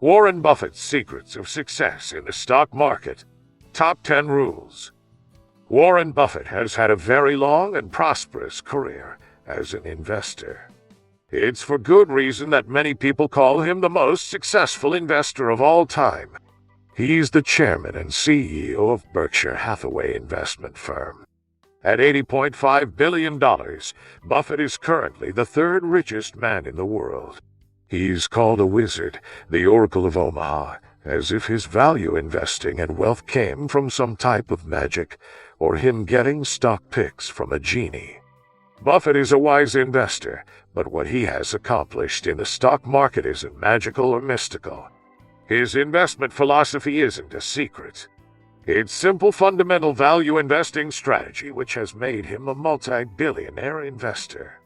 Warren Buffett's Secrets of Success in the Stock Market. Top 10 Rules. Warren Buffett has had a very long and prosperous career as an investor. It's for good reason that many people call him the most successful investor of all time. He's the chairman and CEO of Berkshire Hathaway investment firm. At $80.5 billion, Buffett is currently the third richest man in the world. He's called a wizard, the Oracle of Omaha, as if his value investing and wealth came from some type of magic, or him getting stock picks from a genie. Buffett is a wise investor, but what he has accomplished in the stock market isn't magical or mystical. His investment philosophy isn't a secret. It's simple fundamental value investing strategy which has made him a multi-billionaire investor.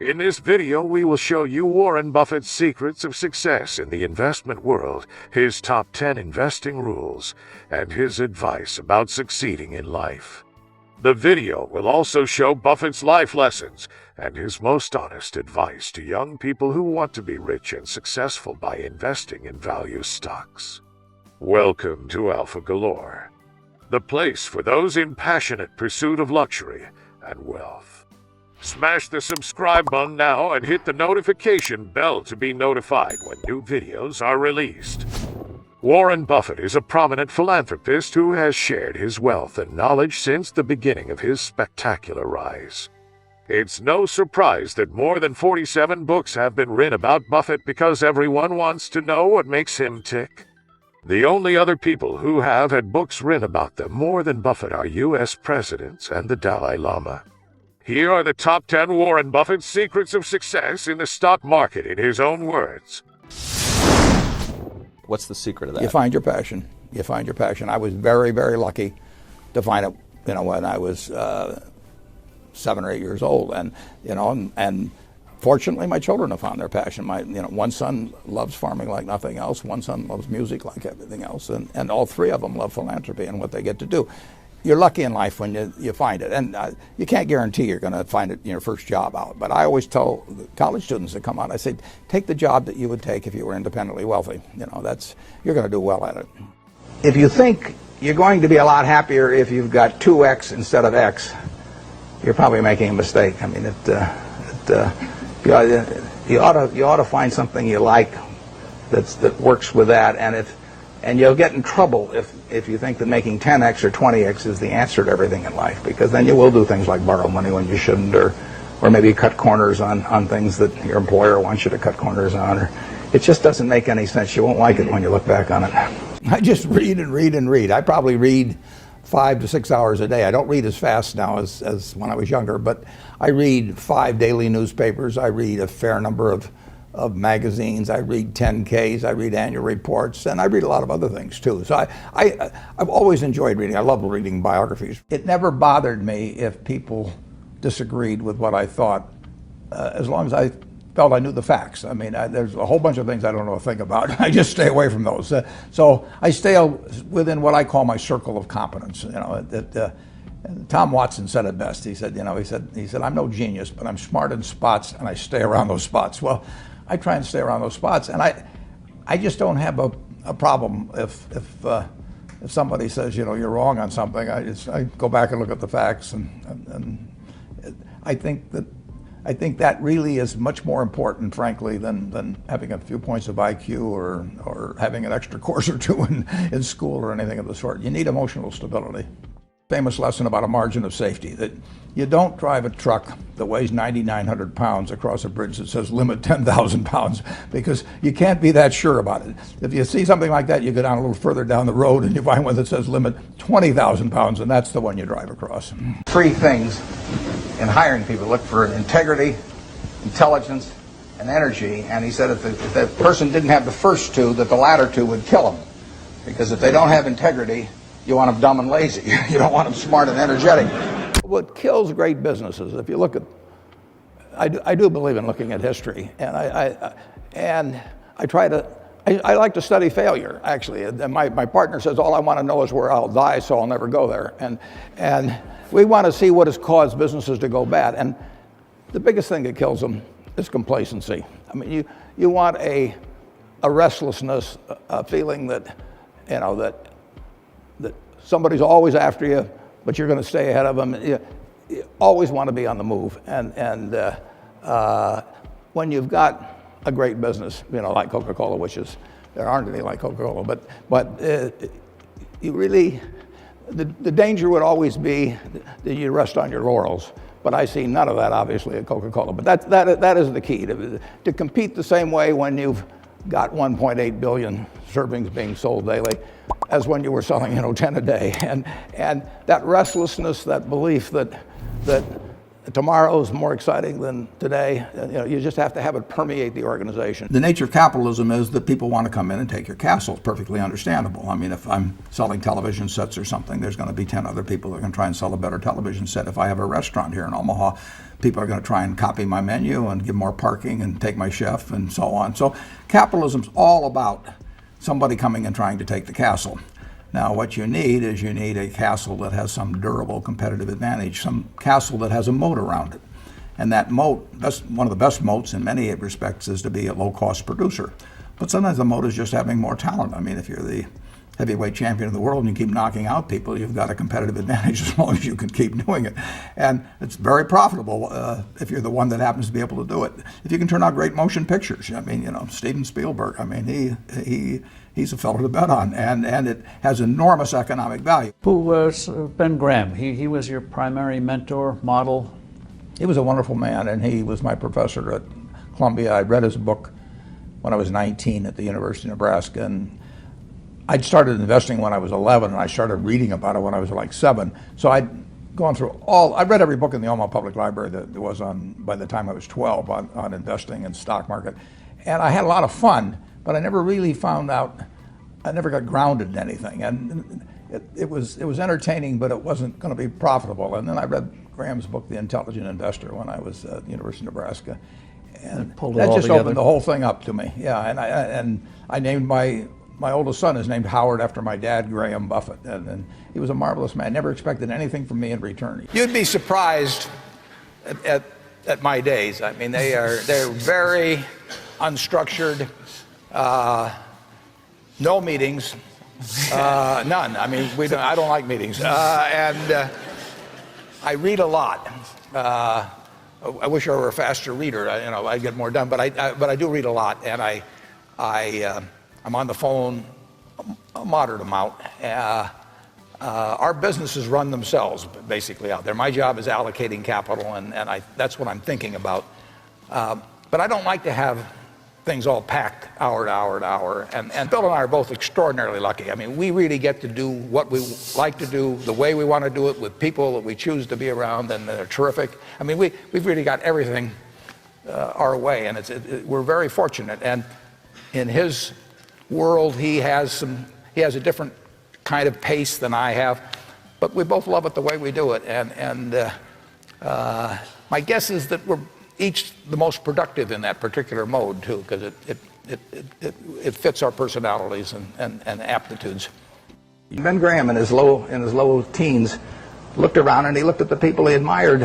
In this video we will show you Warren Buffett's secrets of success in the investment world, his top 10 investing rules, and his advice about succeeding in life. The video will also show Buffett's life lessons and his most honest advice to young people who want to be rich and successful by investing in value stocks. Welcome to Alpha Galore, the place for those in passionate pursuit of luxury and wealth. Smash the subscribe button now and hit the notification bell to be notified when new videos are released. Warren Buffett is a prominent philanthropist who has shared his wealth and knowledge since the beginning of his spectacular rise. It's no surprise that more than 47 books have been written about Buffett because everyone wants to know what makes him tick. The only other people who have had books written about them more than Buffett are U.S. presidents and the Dalai Lama. Here are the top 10 Warren Buffett's secrets of success in the stock market in his own words. What's the secret of that? You find your passion. You find your passion. I was very, very lucky to find it, when I was 7 or 8 years old, and fortunately, my children have found their passion. One son loves farming like nothing else. One son loves music like everything else, and all three of them love philanthropy and what they get to do. You're lucky in life when you find it, and you can't guarantee you're going to find it in your first job out. But I always tell college students that come out, I say, take the job that you would take if you were independently wealthy. You're going to do well at it. If you think you're going to be a lot happier if you've got 2x instead of x, you're probably making a mistake. I mean, you ought to find something you like that works with that, and you'll get in trouble if you think that making 10x or 20x is the answer to everything in life, because then you will do things like borrow money when you shouldn't, or maybe cut corners on things that your employer wants you to cut corners on. Or it just doesn't make any sense. You won't like it when you look back on it. I just read and read and read. I probably read 5 to 6 hours a day. I don't read as fast now as when I was younger, but I read 5 daily newspapers. I read a fair number of magazines. I read 10Ks. I read annual reports, and I read a lot of other things too. So I've always enjoyed reading. I love reading biographies. It never bothered me if people disagreed with what I thought, as long as I felt I knew the facts. I mean, there's a whole bunch of things I don't know a thing about. I just stay away from those. So I stay within what I call my circle of competence. Tom Watson said it best. He said, I'm no genius, but I'm smart in spots, and I stay around those spots. Well, I try and stay around those spots, and I just don't have a problem if somebody says, you're wrong on something. I go back and look at the facts, and I think that really is much more important, frankly, than having a few points of IQ or having an extra course or two in school or anything of the sort. You need emotional stability. Famous lesson about a margin of safety, that you don't drive a truck that weighs 9,900 pounds across a bridge that says limit 10,000 pounds, because you can't be that sure about it. If you see something like that, you go down a little further down the road and you find one that says limit 20,000 pounds, and that's the one you drive across. 3 things in hiring people: look for integrity, intelligence, and energy. And he said if the person didn't have the first 2, that the latter 2 would kill them, because if they don't have integrity, you want them dumb and lazy. You don't want them smart and energetic. What kills great businesses, if you look at, I do believe in looking at history, and I like to study failure, actually. And my partner says all I want to know is where I'll die, so I'll never go there. And we want to see what has caused businesses to go bad. And the biggest thing that kills them is complacency. I mean, you want a a restlessness, a feeling that, you know, that somebody's always after you, but you're going to stay ahead of them. You always want to be on the move. And when you've got a great business, you know, like Coca-Cola, which is, there aren't any like Coca-Cola, but you really, the danger would always be that you rest on your laurels. But I see none of that, obviously, at Coca-Cola. But that is the key, to compete the same way when you've got 1.8 billion servings being sold daily as when you were selling, you know, 10 a day. And that restlessness, that belief that tomorrow is more exciting than today, you know, you just have to have it permeate the organization. The nature of capitalism is that people want to come in and take your castle. It's perfectly understandable. I mean, if I'm selling television sets or something, there's going to be 10 other people that are going to try and sell a better television set. If I have a restaurant here in Omaha, people are going to try and copy my menu and give more parking and take my chef and so on. So capitalism's all about somebody coming and trying to take the castle. Now, what you need is you need a castle that has some durable competitive advantage, some castle that has a moat around it. And that moat, one of the best moats in many respects, is to be a low-cost producer. But sometimes the moat is just having more talent. I mean, if you're the heavyweight champion of the world and you keep knocking out people, you've got a competitive advantage as long as you can keep doing it. And it's very profitable if you're the one that happens to be able to do it. If you can turn out great motion pictures, I mean, you know, Steven Spielberg, I mean, he's a fellow to bet on, and it has enormous economic value. Who was Ben Graham? He was your primary mentor, model? He was a wonderful man, and he was my professor at Columbia. I read his book when I was 19 at the University of Nebraska, and I'd started investing when I was 11, and I started reading about it when I was like 7. So I'd gone through I read every book in the Omaha Public Library that there was on, by the time I was 12, on investing and stock market. And I had a lot of fun, but I never really found out, I never got grounded in anything. And it was entertaining, but it wasn't going to be profitable. And then I read Graham's book, The Intelligent Investor, when I was at the University of Nebraska. And that just opened the whole thing up to me. Yeah, and I named my oldest son is named Howard after my dad, Graham Buffett, and he was a marvelous man. Never expected anything from me in return. You'd be surprised at my days. I mean, they're very unstructured, no meetings, none. I mean, I don't like meetings, and I read a lot. I wish I were a faster reader. You know, I'd get more done, but I do read a lot, and I'm on the phone a moderate amount. Our businesses run themselves basically out there. My job is allocating capital, and that's what I'm thinking about. But I don't like to have things all packed hour to hour to hour. And Bill and I are both extraordinarily lucky. I mean, we really get to do what we like to do, the way we want to do it, with people that we choose to be around, and they're terrific. I mean, we've really got everything our way, and we're very fortunate. And in his world, he has a different kind of pace than I have, but we both love it the way we do it. And my guess is that we're each the most productive in that particular mode too, because it fits our personalities and aptitudes. Ben Graham in his low teens looked around, and he looked at the people he admired,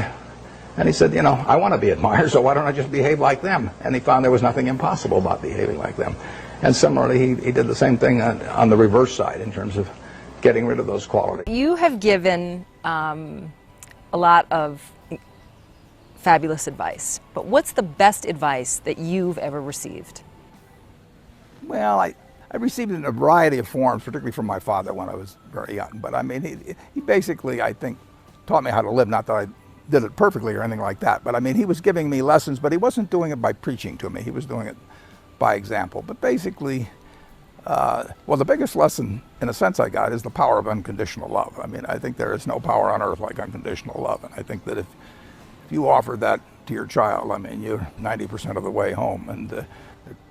and he said, you know, I want to be admired, so why don't I just behave like them? And he found there was nothing impossible about behaving like them. And similarly, he did the same thing on the reverse side in terms of getting rid of those qualities. You have given a lot of fabulous advice, but what's the best advice that you've ever received? Well, I received it in a variety of forms, particularly from my father when I was very young. But I mean, he basically, I think, taught me how to live. Not that I did it perfectly or anything like that, but I mean, he was giving me lessons, but he wasn't doing it by preaching to me. He was doing it by example. But basically, well, the biggest lesson, in a sense, I got is the power of unconditional love. I mean, I think there is no power on earth like unconditional love. And I think that if you offer that to your child, I mean, you're 90% of the way home. And there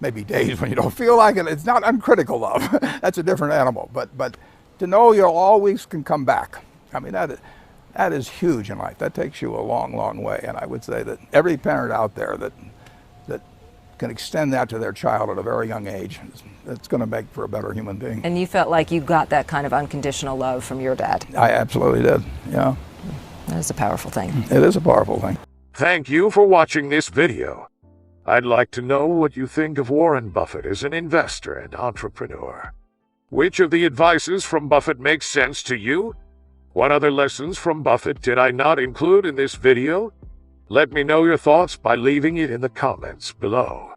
may be days when you don't feel like it. It's not uncritical love. That's a different animal. But to know you always can come back, I mean, that is huge in life. That takes you a long, long way. And I would say that every parent out there that can extend that to their child at a very young age, it's going to make for a better human being. And you felt like you got that kind of unconditional love from your dad? I absolutely did, yeah. That is a powerful thing. It is a powerful thing. Thank you for watching this video. I'd like to know what you think of Warren Buffett as an investor and entrepreneur. Which of the advices from Buffett makes sense to you? What other lessons from Buffett did I not include in this video? Let me know your thoughts by leaving it in the comments below.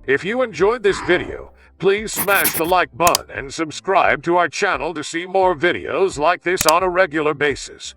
If you enjoyed this video, please smash the like button and subscribe to our channel to see more videos like this on a regular basis.